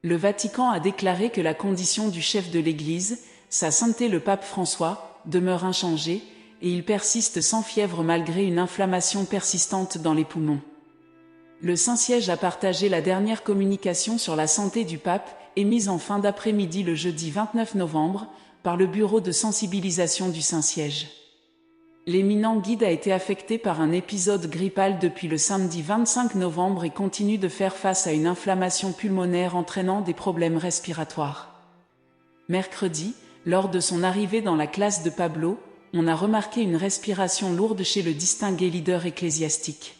Le Vatican a déclaré que la condition du chef de l'Église, sa sainteté le pape François, demeure inchangée, et il persiste sans fièvre malgré une inflammation persistante dans les poumons. Le Saint-Siège a partagé la dernière communication sur la santé du pape, émise en fin d'après-midi le jeudi 29 novembre, par le Bureau de sensibilisation du Saint-Siège. L'éminent guide a été affecté par un épisode grippal depuis le samedi 25 novembre et continue de faire face à une inflammation pulmonaire entraînant des problèmes respiratoires. Mercredi, lors de son arrivée dans la classe de Pablo, on a remarqué une respiration lourde chez le distingué leader ecclésiastique.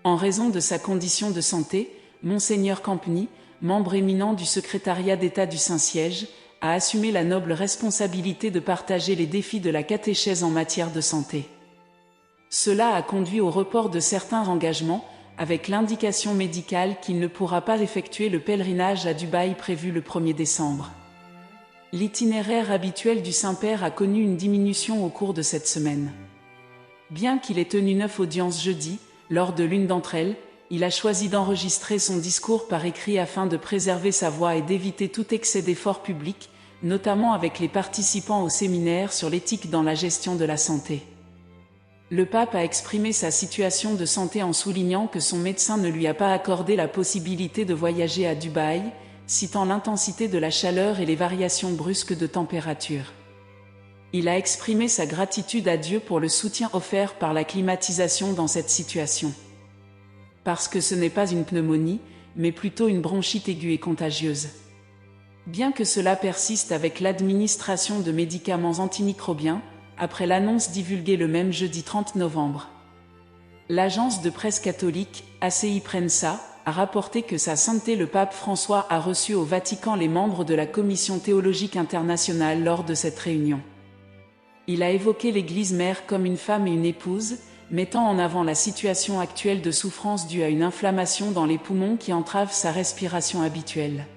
En raison de sa condition de santé, Monseigneur Campeny, membre éminent du secrétariat d'État du Saint-Siège, a assumé la noble responsabilité de partager les défis de la catéchèse en matière de santé. Cela a conduit au report de certains engagements, avec l'indication médicale qu'il ne pourra pas effectuer le pèlerinage à Dubaï prévu le 1er décembre. L'itinéraire habituel du Saint-Père a connu une diminution au cours de cette semaine. Bien qu'il ait tenu 9 audiences jeudi, lors de l'une d'entre elles, il a choisi d'enregistrer son discours par écrit afin de préserver sa voix et d'éviter tout excès d'effort public, notamment avec les participants au séminaire sur l'éthique dans la gestion de la santé. Le pape a exprimé sa situation de santé en soulignant que son médecin ne lui a pas accordé la possibilité de voyager à Dubaï, citant l'intensité de la chaleur et les variations brusques de température. Il a exprimé sa gratitude à Dieu pour le soutien offert par la climatisation dans cette situation. Parce que ce n'est pas une pneumonie, mais plutôt une bronchite aiguë et contagieuse. Bien que cela persiste avec l'administration de médicaments antimicrobiens, après l'annonce divulguée le même jeudi 30 novembre. L'agence de presse catholique, ACI Prensa, a rapporté que sa sainteté le pape François a reçu au Vatican les membres de la Commission théologique internationale lors de cette réunion. Il a évoqué l'Église mère comme une femme et une épouse, mettant en avant la situation actuelle de souffrance due à une inflammation dans les poumons qui entrave sa respiration habituelle.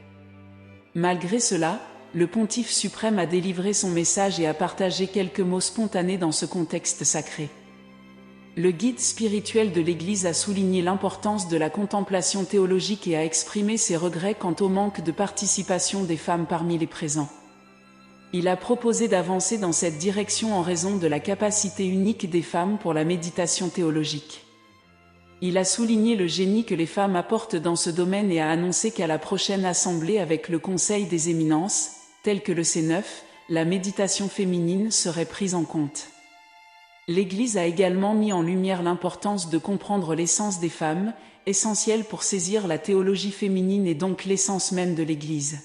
Malgré cela, le Pontife suprême a délivré son message et a partagé quelques mots spontanés dans ce contexte sacré. Le guide spirituel de l'Église a souligné l'importance de la contemplation théologique et a exprimé ses regrets quant au manque de participation des femmes parmi les présents. Il a proposé d'avancer dans cette direction en raison de la capacité unique des femmes pour la méditation théologique. Il a souligné le génie que les femmes apportent dans ce domaine et a annoncé qu'à la prochaine assemblée avec le Conseil des éminences, tel que le C9, la méditation féminine serait prise en compte. L'Église a également mis en lumière l'importance de comprendre l'essence des femmes, essentielle pour saisir la théologie féminine et donc l'essence même de l'Église.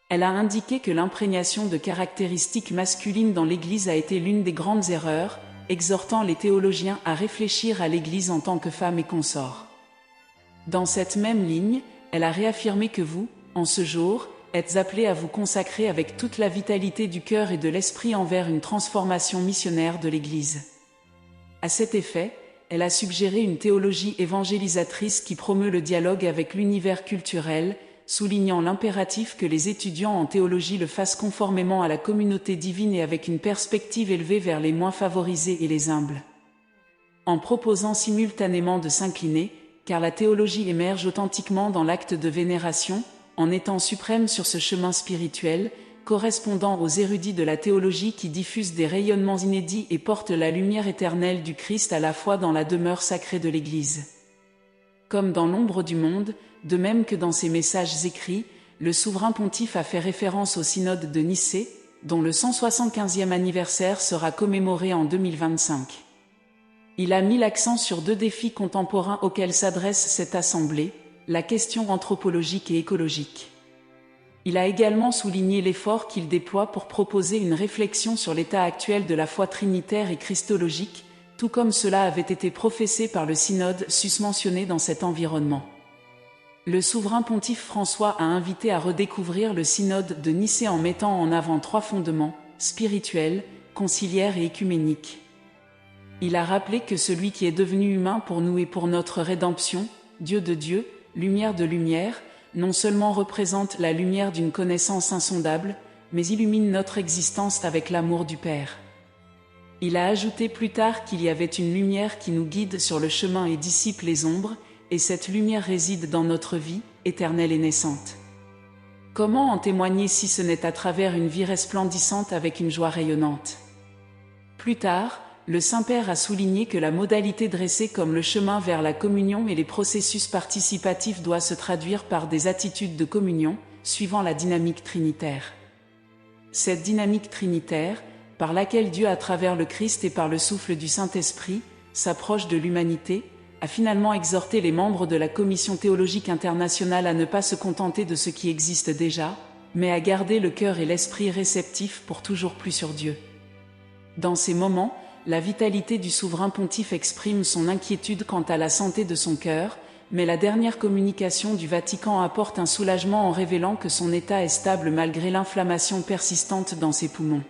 Elle a indiqué que l'imprégnation de caractéristiques masculines dans l'Église a été l'une des grandes erreurs, exhortant les théologiens à réfléchir à l'Église en tant que femme et consort. Dans cette même ligne, elle a réaffirmé que vous, en ce jour, êtes appelés à vous consacrer avec toute la vitalité du cœur et de l'esprit envers une transformation missionnaire de l'Église. À cet effet, elle a suggéré une théologie évangélisatrice qui promeut le dialogue avec l'univers culturel, soulignant l'impératif que les étudiants en théologie le fassent conformément à la communauté divine et avec une perspective élevée vers les moins favorisés et les humbles. En proposant simultanément de s'incliner, car la théologie émerge authentiquement dans l'acte de vénération, en étant suprême sur ce chemin spirituel, correspondant aux érudits de la théologie qui diffusent des rayonnements inédits et portent la lumière éternelle du Christ à la fois dans la demeure sacrée de l'Église. Comme dans l'ombre du monde, de même que dans ses messages écrits, le souverain pontife a fait référence au synode de Nicée, dont le 175e anniversaire sera commémoré en 2025. Il a mis l'accent sur 2 défis contemporains auxquels s'adresse cette assemblée, la question anthropologique et écologique. Il a également souligné l'effort qu'il déploie pour proposer une réflexion sur l'état actuel de la foi trinitaire et christologique, tout comme cela avait été professé par le synode susmentionné dans cet environnement. Le souverain pontife François a invité à redécouvrir le synode de Nicée en mettant en avant 3 fondements, spirituels, conciliaires et écuméniques. Il a rappelé que celui qui est devenu humain pour nous et pour notre rédemption, Dieu de Dieu, lumière de lumière, non seulement représente la lumière d'une connaissance insondable, mais illumine notre existence avec l'amour du Père. Il a ajouté plus tard qu'il y avait une lumière qui nous guide sur le chemin et dissipe les ombres, et cette lumière réside dans notre vie, éternelle et naissante. Comment en témoigner si ce n'est à travers une vie resplendissante avec une joie rayonnante? Plus tard, le Saint-Père a souligné que la modalité dressée comme le chemin vers la communion et les processus participatifs doit se traduire par des attitudes de communion, suivant la dynamique trinitaire. Cette dynamique trinitaire, par laquelle Dieu à travers le Christ et par le souffle du Saint-Esprit, s'approche de l'humanité, a finalement exhorté les membres de la Commission théologique internationale à ne pas se contenter de ce qui existe déjà, mais à garder le cœur et l'esprit réceptifs pour toujours plus sur Dieu. Dans ces moments, la vitalité du souverain pontife exprime son inquiétude quant à la santé de son cœur, mais la dernière communication du Vatican apporte un soulagement en révélant que son état est stable malgré l'inflammation persistante dans ses poumons.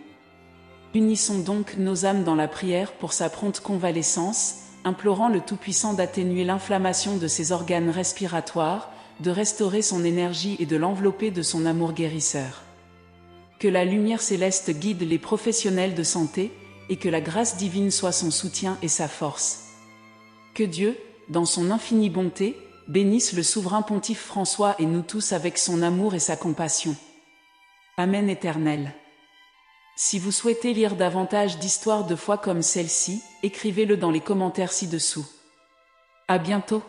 Unissons donc nos âmes dans la prière pour sa prompte convalescence, implorant le Tout-Puissant d'atténuer l'inflammation de ses organes respiratoires, de restaurer son énergie et de l'envelopper de son amour guérisseur. Que la lumière céleste guide les professionnels de santé, et que la grâce divine soit son soutien et sa force. Que Dieu, dans son infinie bonté, bénisse le souverain pontife François et nous tous avec son amour et sa compassion. Amen éternel. Si vous souhaitez lire davantage d'histoires de foi comme celle-ci, écrivez-le dans les commentaires ci-dessous. À bientôt.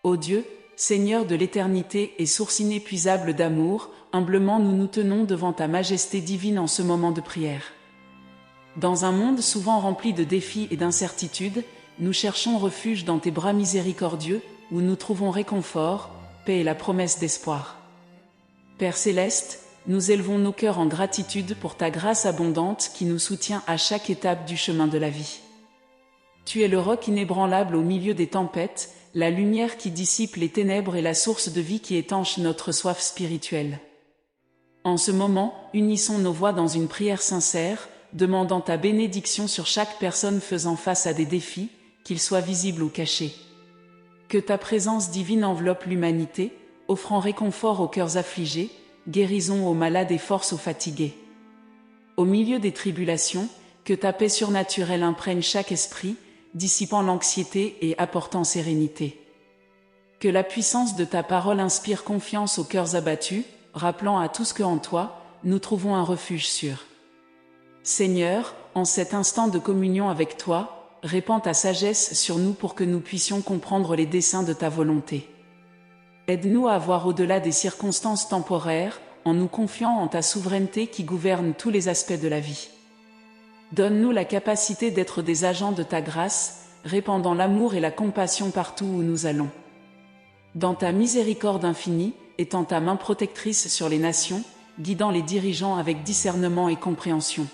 Ô Dieu, Seigneur de l'éternité et source inépuisable d'amour, humblement nous nous tenons devant ta majesté divine en ce moment de prière. Dans un monde souvent rempli de défis et d'incertitudes, nous cherchons refuge dans tes bras miséricordieux, où nous trouvons réconfort, paix et la promesse d'espoir. Père céleste, nous élevons nos cœurs en gratitude pour ta grâce abondante qui nous soutient à chaque étape du chemin de la vie. Tu es le roc inébranlable au milieu des tempêtes, la lumière qui dissipe les ténèbres et la source de vie qui étanche notre soif spirituelle. En ce moment, unissons nos voix dans une prière sincère, demandant ta bénédiction sur chaque personne faisant face à des défis, qu'ils soient visibles ou cachés. Que ta présence divine enveloppe l'humanité, offrant réconfort aux cœurs affligés, guérison aux malades et force aux fatigués. Au milieu des tribulations, que ta paix surnaturelle imprègne chaque esprit, dissipant l'anxiété et apportant sérénité. Que la puissance de ta parole inspire confiance aux cœurs abattus, rappelant à tous qu'en toi, nous trouvons un refuge sûr. Seigneur, en cet instant de communion avec toi, répands ta sagesse sur nous pour que nous puissions comprendre les desseins de ta volonté. Aide-nous à voir au-delà des circonstances temporaires, en nous confiant en ta souveraineté qui gouverne tous les aspects de la vie. Donne-nous la capacité d'être des agents de ta grâce, répandant l'amour et la compassion partout où nous allons. Dans ta miséricorde infinie, étends ta main protectrice sur les nations, guidant les dirigeants avec discernement et compréhension.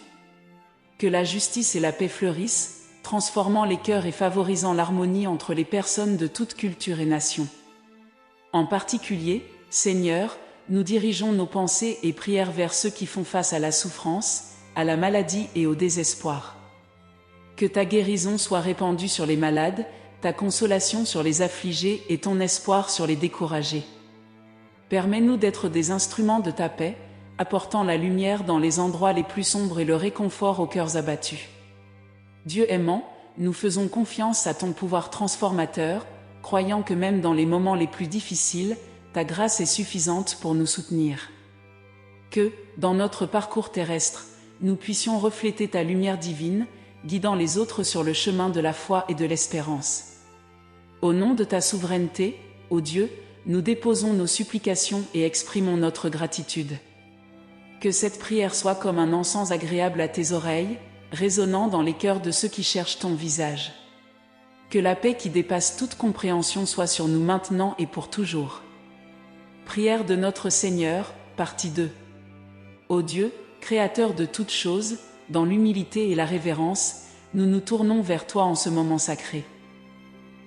Que la justice et la paix fleurissent, transformant les cœurs et favorisant l'harmonie entre les personnes de toute culture et nation. En particulier, Seigneur, nous dirigeons nos pensées et prières vers ceux qui font face à la souffrance, à la maladie et au désespoir. Que ta guérison soit répandue sur les malades, ta consolation sur les affligés et ton espoir sur les découragés. Permets-nous d'être des instruments de ta paix, apportant la lumière dans les endroits les plus sombres et le réconfort aux cœurs abattus. Dieu aimant, nous faisons confiance à ton pouvoir transformateur, croyant que même dans les moments les plus difficiles, ta grâce est suffisante pour nous soutenir. Que, dans notre parcours terrestre, nous puissions refléter ta lumière divine, guidant les autres sur le chemin de la foi et de l'espérance. Au nom de ta souveraineté, ô Dieu, nous déposons nos supplications et exprimons notre gratitude. Que cette prière soit comme un encens agréable à tes oreilles, résonnant dans les cœurs de ceux qui cherchent ton visage. Que la paix qui dépasse toute compréhension soit sur nous maintenant et pour toujours. Prière de notre Seigneur, partie 2. Ô Dieu, Créateur de toutes choses, dans l'humilité et la révérence, nous nous tournons vers toi en ce moment sacré.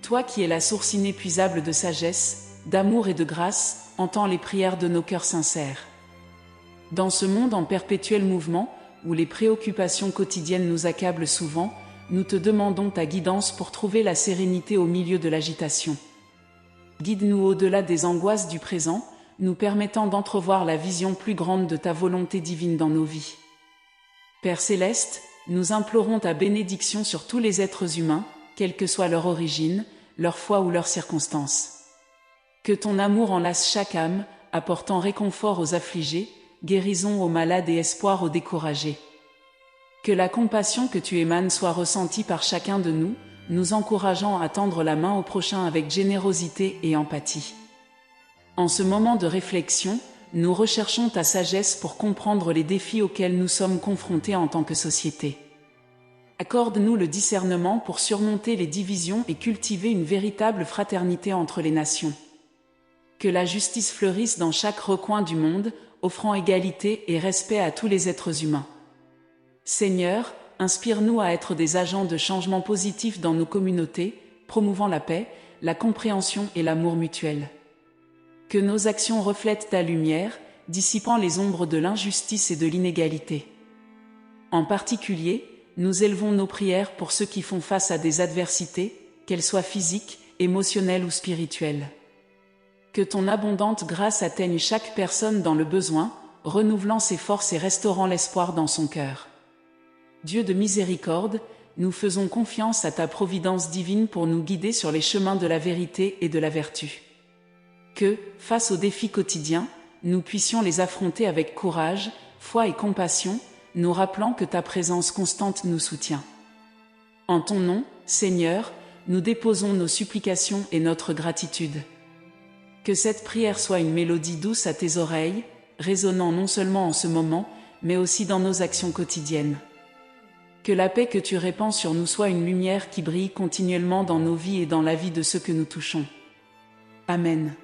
Toi qui es la source inépuisable de sagesse, d'amour et de grâce, entends les prières de nos cœurs sincères. Dans ce monde en perpétuel mouvement, où les préoccupations quotidiennes nous accablent souvent, nous te demandons ta guidance pour trouver la sérénité au milieu de l'agitation. Guide-nous au-delà des angoisses du présent, nous permettant d'entrevoir la vision plus grande de ta volonté divine dans nos vies. Père céleste, nous implorons ta bénédiction sur tous les êtres humains, quelle que soit leur origine, leur foi ou leurs circonstances. Que ton amour enlace chaque âme, apportant réconfort aux affligés, guérison aux malades et espoir aux découragés. Que la compassion que tu émanes soit ressentie par chacun de nous, nous encourageant à tendre la main au prochain avec générosité et empathie. En ce moment de réflexion, nous recherchons ta sagesse pour comprendre les défis auxquels nous sommes confrontés en tant que société. Accorde-nous le discernement pour surmonter les divisions et cultiver une véritable fraternité entre les nations. Que la justice fleurisse dans chaque recoin du monde, offrant égalité et respect à tous les êtres humains. Seigneur, inspire-nous à être des agents de changement positif dans nos communautés, promouvant la paix, la compréhension et l'amour mutuel. Que nos actions reflètent ta lumière, dissipant les ombres de l'injustice et de l'inégalité. En particulier, nous élevons nos prières pour ceux qui font face à des adversités, qu'elles soient physiques, émotionnelles ou spirituelles. Que ton abondante grâce atteigne chaque personne dans le besoin, renouvelant ses forces et restaurant l'espoir dans son cœur. Dieu de miséricorde, nous faisons confiance à ta providence divine pour nous guider sur les chemins de la vérité et de la vertu. Que, face aux défis quotidiens, nous puissions les affronter avec courage, foi et compassion, nous rappelant que ta présence constante nous soutient. En ton nom, Seigneur, nous déposons nos supplications et notre gratitude. Que cette prière soit une mélodie douce à tes oreilles, résonnant non seulement en ce moment, mais aussi dans nos actions quotidiennes. Que la paix que tu répands sur nous soit une lumière qui brille continuellement dans nos vies et dans la vie de ceux que nous touchons. Amen.